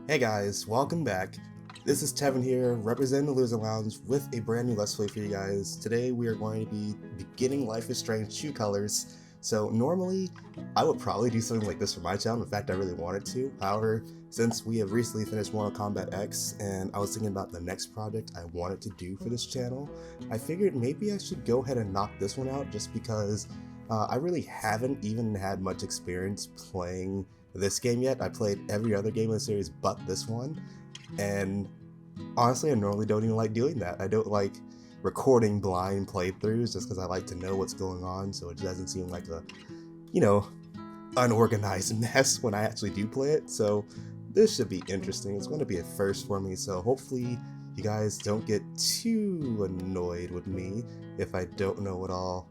Hey guys, welcome back. This is Tevin here, representing the Loser Lounge with a brand new Let's Play for you guys. Today we are going to be beginning Life is Strange True Colors. So normally, I would probably do something like this for my channel. In fact, I really wanted to. However, since we have recently finished Mortal Kombat X, and I was thinking about the next project I wanted to do for this channel, I figured maybe I should go ahead and knock this one out just because I really haven't even had much experience playing this game yet. I played every other game in the series but this one, and honestly, I normally don't even like doing that. I don't like recording blind playthroughs just because I like to know what's going on, so it doesn't seem like a, you know, unorganized mess when I actually do play it. So this should be interesting. It's going to be a first for me, so hopefully you guys don't get too annoyed with me if I don't know what all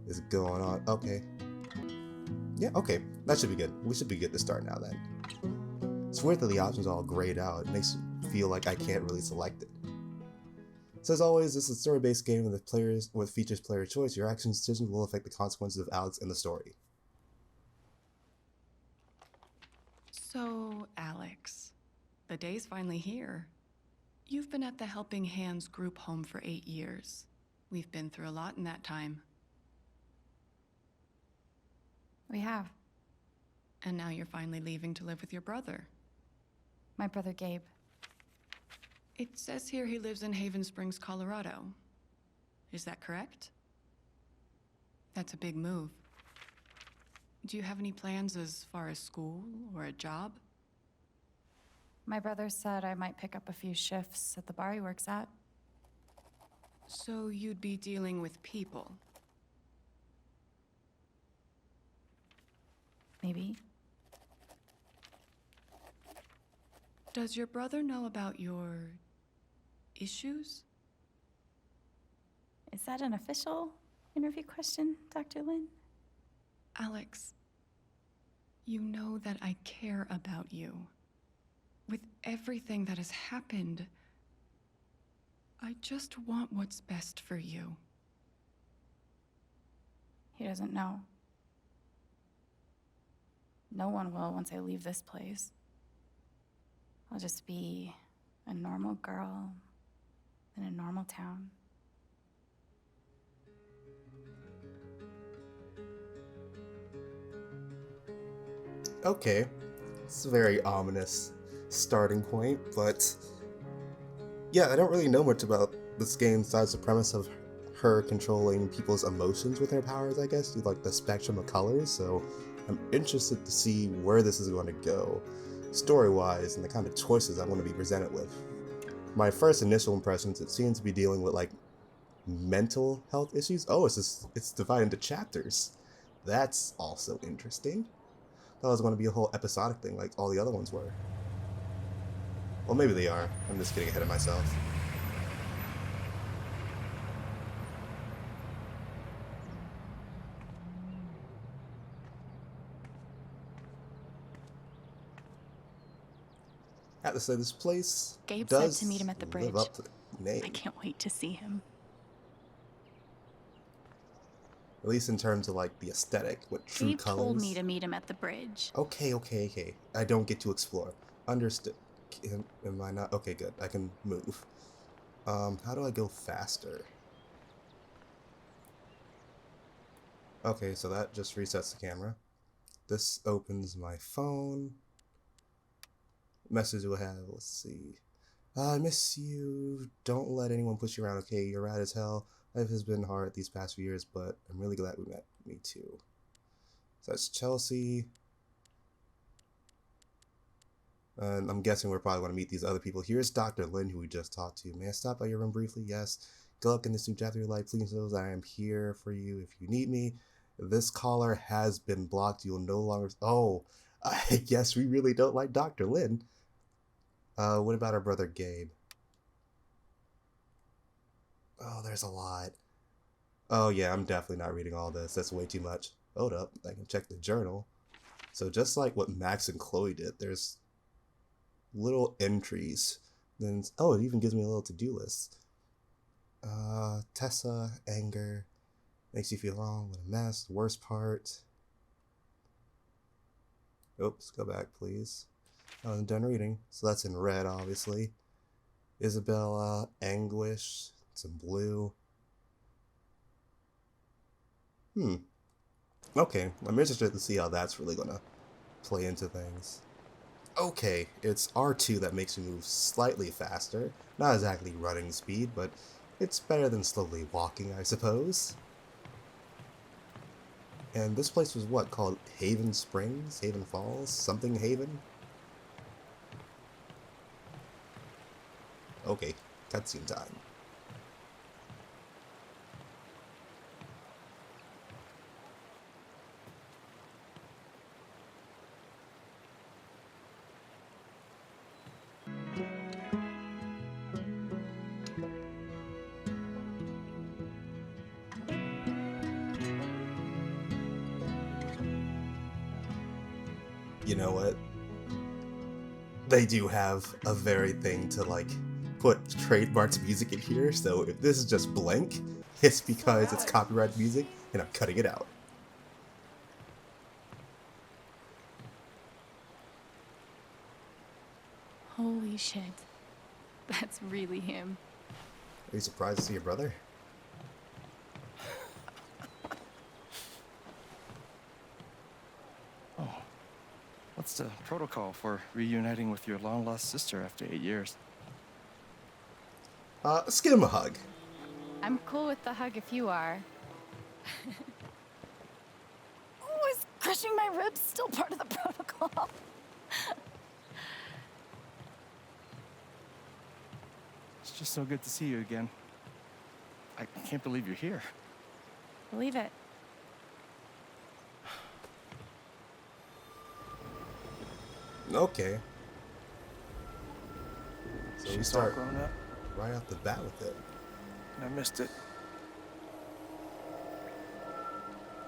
is going on. Okay. Yeah, okay. That should be good. We should be good to start now then. It's weird that the options are all grayed out. It makes it feel like I can't really select it. So as always, this is a story-based game with features player choice. Your actions and decisions will affect the consequences of Alex and the story. So, Alex, the day's finally here. You've been at the Helping Hands group home for 8 years. We've been through a lot in that time. We have. And now you're finally leaving to live with your brother. My brother Gabe. It says here he lives in Haven Springs, Colorado. Is that correct? That's a big move. Do you have any plans as far as school or a job? My brother said I might pick up a few shifts at the bar he works at. So you'd be dealing with people? Maybe. Does your brother know about your issues? Is that an official interview question, Dr. Lin? Alex, you know that I care about you. With everything that has happened, I just want what's best for you. He doesn't know. No one will once I leave this place. I'll just be a normal girl in a normal town. Okay, it's a very ominous starting point, but yeah, I don't really know much about this game besides the premise of her controlling people's emotions with her powers, I guess, through like the spectrum of colors, so I'm interested to see where this is going to go, story-wise, and the kind of choices I want to be presented with. My first initial impressions, it seems to be dealing with like mental health issues. Oh, it's divided into chapters. That's also interesting. Thought it was going to be a whole episodic thing like all the other ones were. Well, maybe they are. I'm just getting ahead of myself. I have to say, this place Gabe said does to meet him at the live bridge. up to the name. I can't wait to see him. At least in terms of like the aesthetic with true Gabe colors. told me to meet him at the bridge. Okay. I don't get to explore. Understood. Am I not? Okay, good. I can move. How do I go faster? Okay, so that just resets the camera. This opens my phone. Message we'll have, let's see. I miss you. Don't let anyone push you around, okay? You're rad as hell. Life has been hard these past few years, but I'm really glad we met. Me too. So that's Chelsea. And I'm guessing we're probably going to meet these other people. Here's Dr. Lin, who we just talked to. May I stop by your room briefly? Yes. Good luck in this new chapter of your life. Please know that I am here for you if you need me. This caller has been blocked. You will no longer... Oh, I guess we really don't like Dr. Lin. What about our brother Gabe? Oh, there's a lot. Oh yeah, I'm definitely not reading all this. That's way too much. Hold up, I can check the journal. So just like what Max and Chloe did, there's little entries. Then, oh, it even gives me a little to-do list. Tessa, anger, makes you feel wrong, what a mess, worst part. Oops, go back, please. Oh, I'm done reading. So that's in red, obviously. Isabella, Anguish, it's in blue. Okay, I'm interested to see how that's really gonna play into things. Okay, it's R2 that makes you move slightly faster. Not exactly running speed, but it's better than slowly walking, I suppose. And this place was what, called Haven Springs? Haven Falls? Something Haven? Okay, cutscene time. You know what? They do have a very thing to like put trademarked music in here, so if this is just blank, it's because it's copyrighted music and I'm cutting it out. Holy shit. That's really him. Are you surprised to see your brother? What's the protocol for reuniting with your long-lost sister after 8 years? Let's give him a hug. I'm cool with the hug if you are. Oh, is crushing my ribs still part of the protocol? It's just so good to see you again. I can't believe you're here. Believe it. Okay. So we She's all start grown up, right off the bat with it. and I missed it.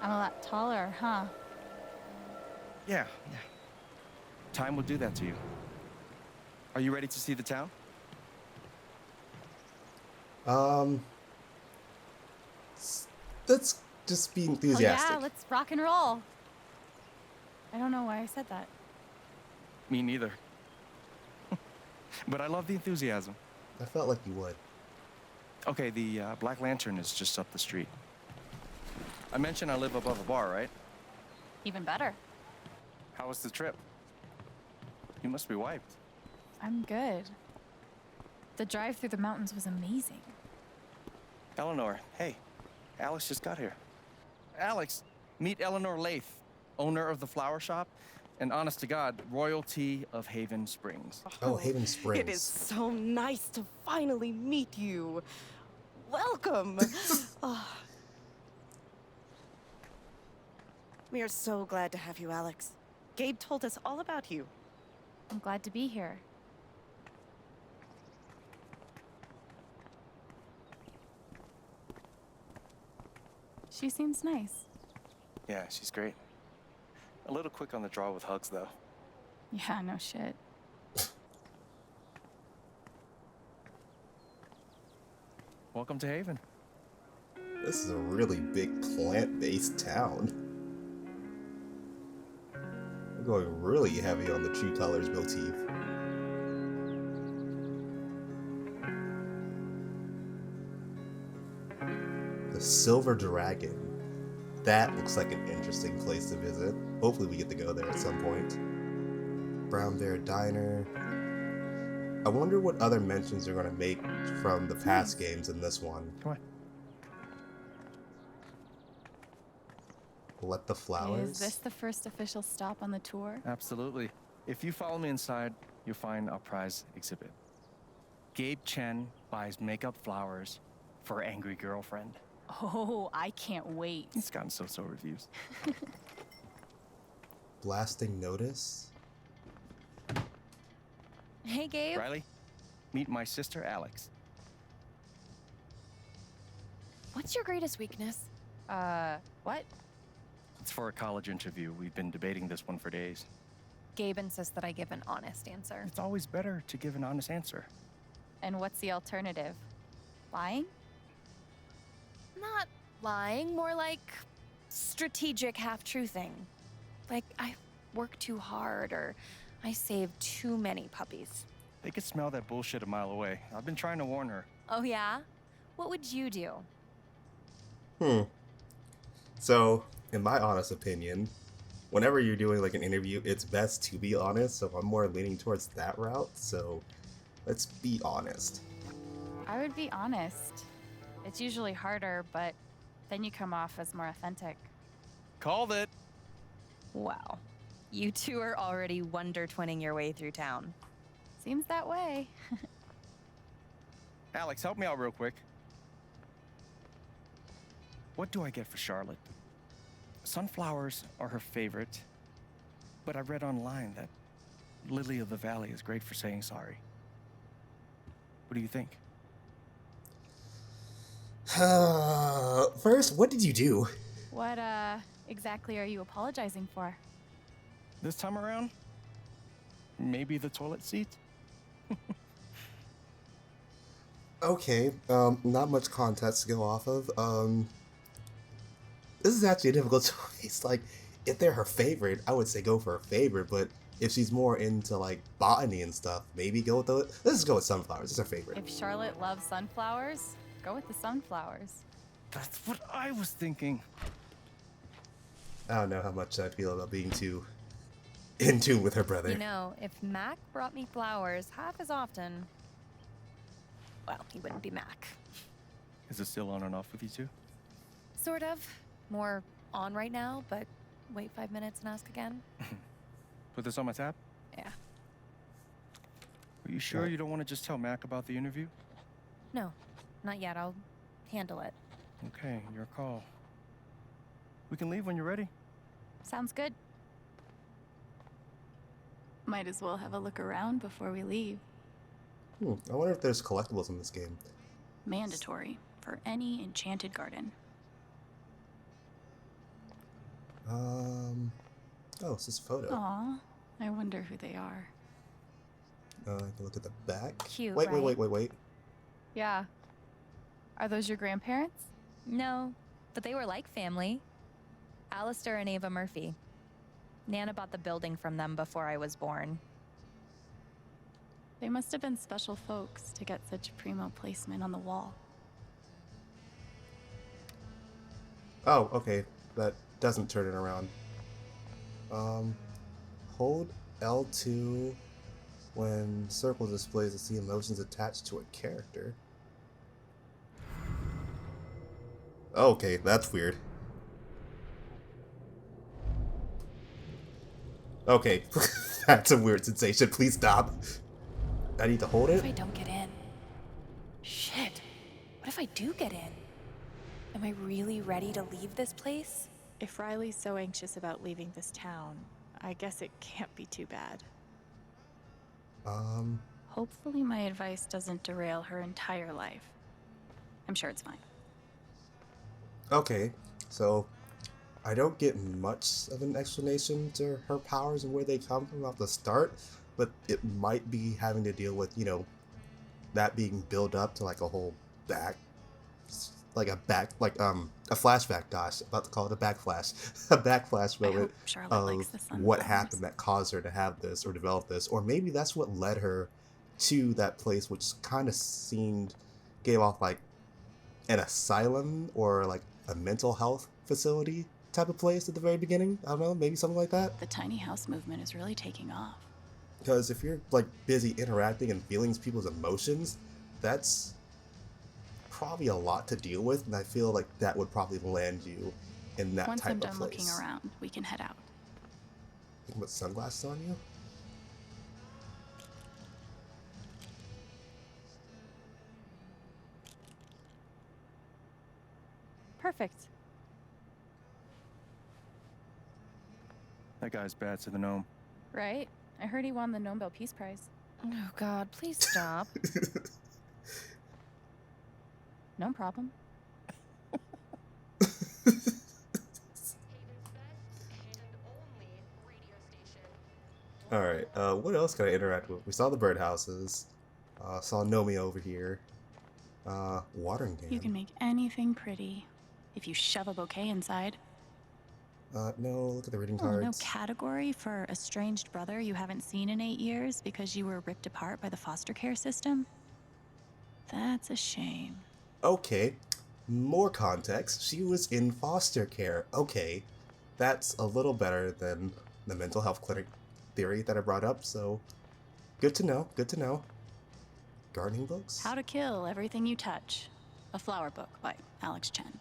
I'm a lot taller, huh? Yeah. Time will do that to you. Are you ready to see the town? Let's just be Oh enthusiastic. yeah, let's rock and roll. I don't know why I said that. Me neither. But I love the enthusiasm. I felt like you would. Okay, the Black Lantern is just up the street. I mentioned I live above a bar, right? Even better. How was the trip? You must be wiped. I'm good. The drive through the mountains was amazing. Eleanor, hey, Alex just got here. Alex, meet Eleanor Lath, owner of the flower shop, and honest to God, royalty of Haven Springs. Oh, Haven Springs. It is so nice to finally meet you. Welcome. Oh. We are so glad to have you, Alex. Gabe told us all about you. I'm glad to be here. She seems nice. Yeah, she's great. A little quick on the draw with hugs, though. Yeah, no shit. Welcome to Haven. This is a really big plant-based town. We're going really heavy on the True Colors motif. The Silver Dragon. That looks like an interesting place to visit. Hopefully we get to go there at some point. Brown Bear Diner. I wonder what other mentions they're going to make from the past games in this one. Come on. Let the Flowers. Is this the first official stop on the tour? Absolutely. If you follow me inside, you'll find our prize exhibit. Gabe Chen buys makeup flowers for angry girlfriend. Oh, I can't wait. It's gotten so-so reviews. Blasting Notice. Hey, Gabe. Riley, meet my sister Alex. What's your greatest weakness? What? It's for a college interview. We've been debating this one for days. Gabe insists that I give an honest answer. It's always better to give an honest answer. And what's the alternative? Lying? Not lying, more like strategic half-truthing. Like, I work too hard, or I saved too many puppies. They could smell that bullshit a mile away. I've been trying to warn her. Oh, yeah? What would you do? So, in my honest opinion, whenever you're doing like an interview, it's best to be honest. So I'm more leaning towards that route. So let's be honest. I would be honest. It's usually harder, but then you come off as more authentic. Called it. Wow. You two are already wonder twinning your way through town. Seems that way. Alex, help me out real quick. What do I get for Charlotte? Sunflowers are her favorite, but I read online that Lily of the Valley is great for saying sorry. What do you think? First, what did you do? What, exactly are you apologizing for? This time around, maybe the toilet seat? Okay, not much context to go off of. This is actually a difficult choice. Like, if they're her favorite, I would say go for her favorite, but if she's more into, like, botany and stuff, maybe go with the... Let's just go with sunflowers. It's her favorite. If Charlotte loves sunflowers, go with the sunflowers. That's what I was thinking. I don't know how much I feel about being too in tune with her brother. You know, if Mac brought me flowers half as often, well, he wouldn't be Mac. Is it still on and off with you two? Sort of. More on right now, but wait 5 minutes and ask again. Put this on my tab? Yeah. Are you sure you don't want to just tell Mac about the interview? No, not yet. I'll handle it. Okay, your call. We can leave when you're ready. Sounds good. Might as well have a look around before we leave. I wonder if there's collectibles in this game. Mandatory for any enchanted garden. Oh, it's this photo. Aw, I wonder who they are. I can look at the back. Cute, Wait, right? wait. Yeah. Are those your grandparents? No, but they were like family. Alistair and Ava Murphy. Nana bought the building from them before I was born. They must have been special folks to get such primo placement on the wall. Oh, okay. That doesn't turn it around. Hold L2 when circle displays to see emotions attached to a character. Okay, that's weird. Okay, that's a weird sensation. Please stop. I need to hold What if I it? don't get in? Shit. What if I do get in? Am I really ready to leave this place? If Riley's so anxious about leaving this town, I guess it can't be too bad. Hopefully my advice doesn't derail her entire life. I'm sure it's fine. Okay, so I don't get much of an explanation to her powers and where they come from off the start, but it might be having to deal with, you know, that being built up to like a whole a flashback, gosh, about to call it a backflash, a backflash I moment hope Charlotte likes the of sunflowers. what happened that caused her to have this or develop this, or maybe that's what led her to that place, which kind of gave off like an asylum or like a mental health facility type of place at the very beginning. I don't know, maybe something like that. The tiny house movement is really taking off. Because if you're like busy interacting and feeling people's emotions, that's probably a lot to deal with, and I feel like that would probably land you in that Once type I'm of done place. looking around, we can head out. You can put sunglasses on you? Perfect. That guy's bad to the gnome. Right? I heard he won the Nobel Peace Prize. Oh God, please stop. No problem. Alright, what else can I interact with? We saw the birdhouses. Saw Nomi over here. Watering can. You can make anything pretty if you shove a bouquet inside. No, look at the reading Oh, no cards. category for estranged brother you haven't seen in 8 years because you were ripped apart by the foster care system? That's a shame. Okay, more context. She was in foster care. Okay, that's a little better than the mental health clinic theory that I brought up, so good to know, good to know. Gardening books? How to Kill Everything You Touch. A flower book by Alex Chen.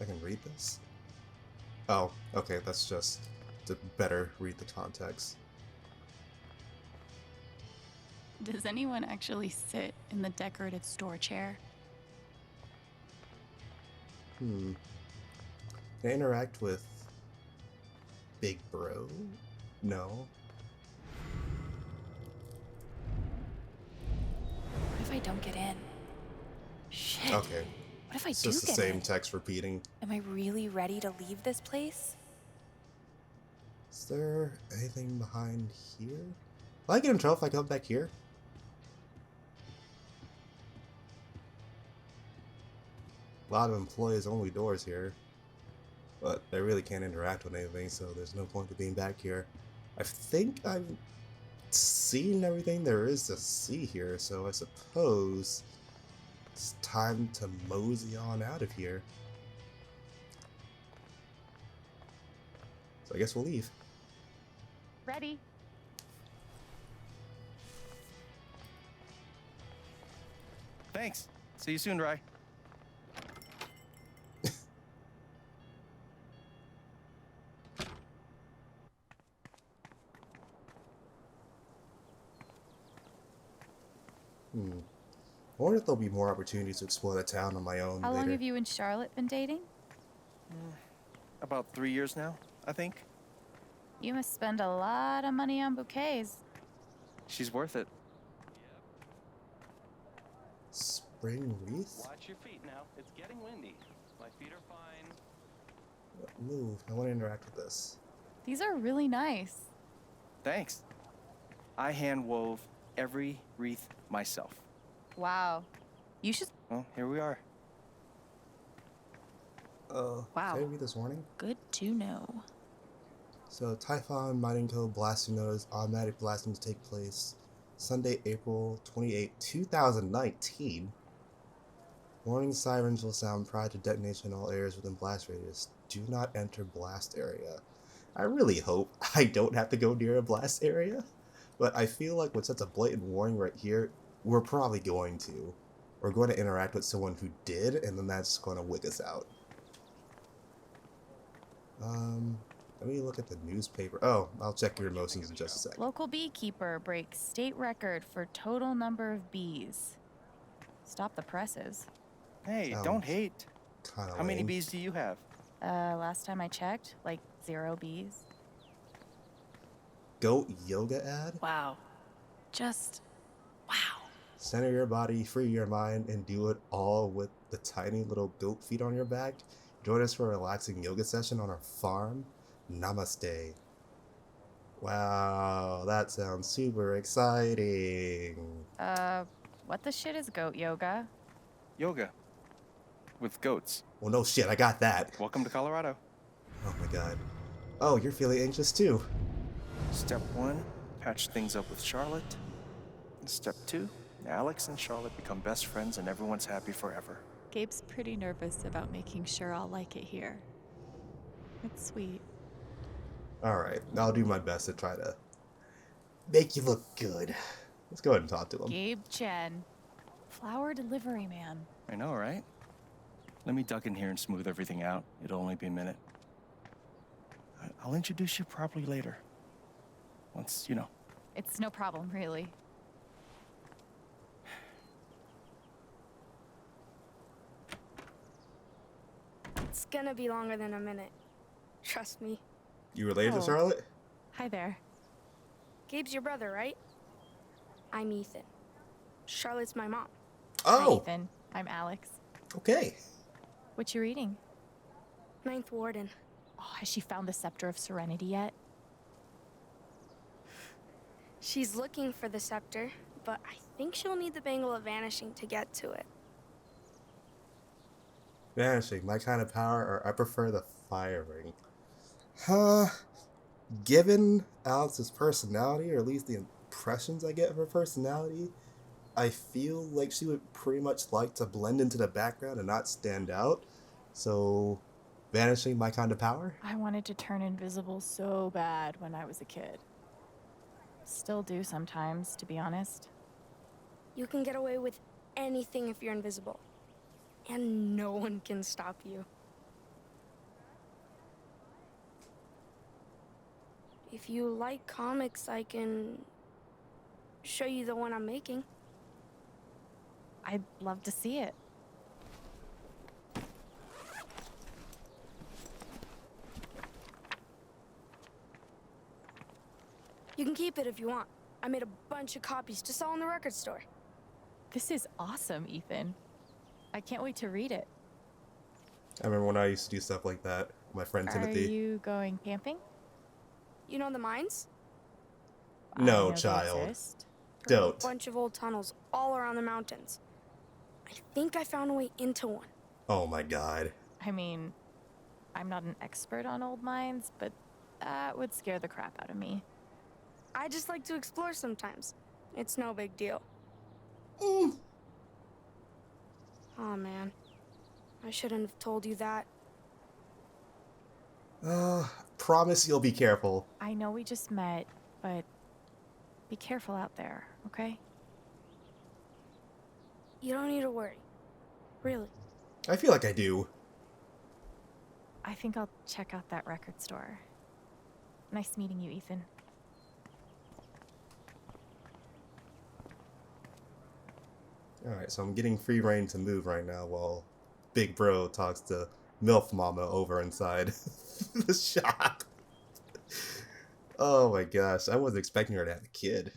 I can read this? Oh, okay, that's just to better read the context. Does anyone actually sit in the decorated store chair? Can I interact with Big Bro? No. What if I don't get in? Shit. Okay. What if I It's do just the get same in? text repeating. Am I really ready to leave this place? Is there anything behind here? Will I get in trouble if I come back here? A lot of employees only doors here. But I really can't interact with anything, so there's no point to being back here. I think I've seen everything there is to see here, so I suppose it's time to mosey on out of here. So I guess we'll leave. Ready? Thanks. See you soon, Rye. I wonder if there'll be more opportunities to explore the town on my own How later. long have you and Charlotte been dating? About 3 years now, I think. You must spend a lot of money on bouquets. She's worth it. Spring wreath? Watch your feet now. It's getting windy. My feet are fine. Move. I want to interact with this. These are really nice. Thanks. I hand wove every wreath myself. Wow. You should. Well, here we are. Wow. Can I read this warning? Good to know. So, Typhon Mining Code blasting notice, automatic blasting to take place Sunday, April 28, 2019. Warning sirens will sound prior to detonation in all areas within blast radius. Do not enter blast area. I really hope I don't have to go near a blast area, but I feel like with such a blatant warning right here, we're probably going to. We're going to interact with someone who did, and then that's going to wig us out. Let me look at the newspaper. Oh, I'll check your emotions in just a sec. Local beekeeper breaks state record for total number of bees. Stop the presses. Hey, Sounds don't hate. Kind of How many lame. bees do you have? Last time I checked, like 0 bees. Goat yoga ad? Wow. Just wow. Center your body, free your mind, and do it all with the tiny little goat feet on your back. Join us for a relaxing yoga session on our farm. Namaste. Wow, that sounds super exciting. What the shit is goat yoga? Yoga. With goats. Well, no shit, I got that. Welcome to Colorado. Oh my god. Oh, you're feeling anxious too. Step 1, patch things up with Charlotte. Step 2, Alex and Charlotte become best friends and everyone's happy forever. Gabe's pretty nervous about making sure I'll like it here. It's sweet. Alright, I'll do my best to try to make you look good. Let's go ahead and talk to him. Gabe Chen. Flower delivery man. I know, right? Let me duck in here and smooth everything out. It'll only be a minute. I'll introduce you properly later. Once, It's no problem, really. It's gonna be longer than a minute. Trust me. You related to Oh. Charlotte? Hi there. Gabe's your brother, right? I'm Ethan. Charlotte's my mom. Hi, Oh, Ethan. I'm Alex. okay. What you reading? Ninth Warden. Oh, has she found the Scepter of Serenity yet? She's looking for the scepter, but I think she'll need the Bangle of Vanishing to get to it. Vanishing, my kind of power, or I prefer the firing. Huh? Given Alex's personality, or at least the impressions I get of her personality, I feel like she would pretty much like to blend into the background and not stand out. So, vanishing, my kind of power? I wanted to turn invisible so bad when I was a kid. Still do sometimes, to be honest. You can get away with anything if you're invisible. And no one can stop you. If you like comics, I can show you the one I'm making. I'd love to see it. You can keep it if you want. I made a bunch of copies to sell in the record store. This is awesome, Ethan. I can't wait to read it. I remember when I used to do stuff like that. My friend Are Timothy. you going camping? You know the mines? I No, know they child. exist. Don't. A bunch of old tunnels all around the mountains. I think I found a way into one. Oh my god. I mean, I'm not an expert on old mines, but that would scare the crap out of me. I just like to explore sometimes. It's no big deal. Mm. Oh man, I shouldn't have told you that. Promise you'll be careful. I know we just met, but be careful out there, okay? You don't need to worry. Really. I feel like I do. I think I'll check out that record store. Nice meeting you, Ethan. Alright, so I'm getting free reign to move right now while Big Bro talks to MILF Mama over inside the shop. Oh my gosh, I wasn't expecting her to have a kid.